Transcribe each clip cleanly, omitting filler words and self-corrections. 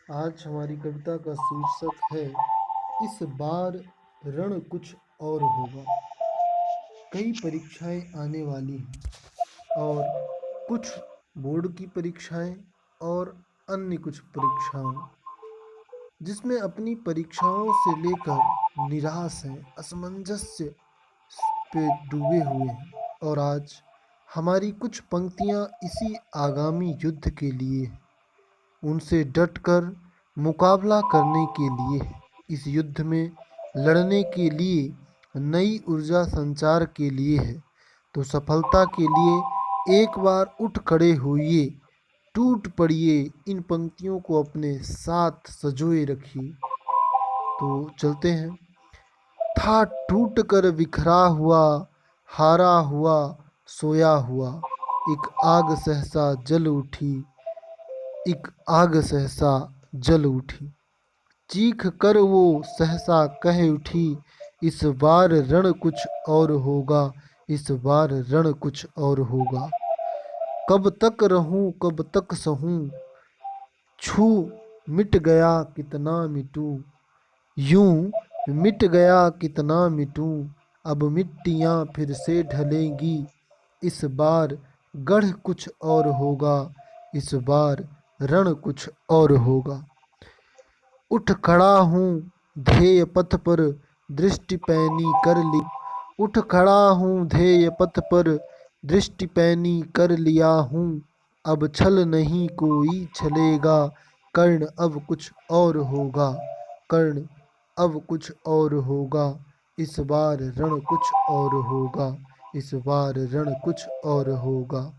आज हमारी कविता का शीर्षक है इस बार रण कुछ और होगा। कई परीक्षाएं आने वाली हैं और कुछ बोर्ड की परीक्षाएं और अन्य कुछ परीक्षाएं जिसमें अपनी परीक्षाओं से लेकर निराश हैं, असमंजस पे डूबे हुए हैं। और आज हमारी कुछ पंक्तियां इसी आगामी युद्ध के लिए हैं, उनसे डटकर मुकाबला करने के लिए है। इस युद्ध में लड़ने के लिए, नई ऊर्जा संचार के लिए है। तो सफलता के लिए एक बार उठ खड़े होइए, टूट पड़िए, इन पंक्तियों को अपने साथ संजोए रखिए। तो चलते हैं। था टूट कर बिखरा हुआ, हारा हुआ, सोया हुआ, एक आग सहसा जल उठी, एक आग सहसा जल उठी, चीख कर वो सहसा कह उठी, इस बार रण कुछ और होगा, इस बार रण कुछ और होगा। कब तक रहूं, कब तक सहूं, छू मिट गया कितना मिटूं, यूं मिट गया कितना मिटूं, अब मिट्टियां फिर से ढलेंगी, इस बार गढ़ कुछ और होगा, इस बार रण कुछ और होगा। उठ खड़ा हूँ ध्येय पथ पर, दृष्टि पैनी कर ली, उठ खड़ा हूँ ध्येय पथ पर, दृष्टि पैनी कर लिया हूँ, अब छल नहीं कोई छलेगा, कर्ण अब कुछ और होगा, कर्ण अब कुछ और होगा, इस बार रण कुछ और होगा, इस बार रण कुछ और होगा।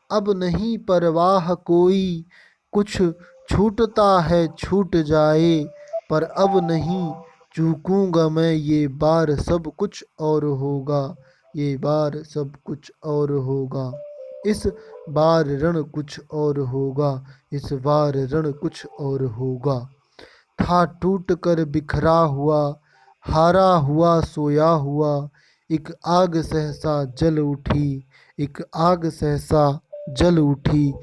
अब नहीं परवाह कोई, कुछ छूटता है छूट जाए, पर अब नहीं चूकूंगा मैं, ये बार सब कुछ और होगा, ये बार सब कुछ और होगा, इस बार रण कुछ और होगा, इस बार रण कुछ और होगा। था टूट कर बिखरा हुआ, हारा हुआ, सोया हुआ, एक आग सहसा जल उठी, एक आग सहसा जल उठी,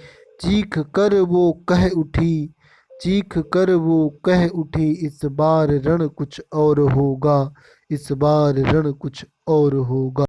चीख कर वो कह उठी, चीख कर वो कह उठी, इस बार रण कुछ और होगा, इस बार रण कुछ और होगा।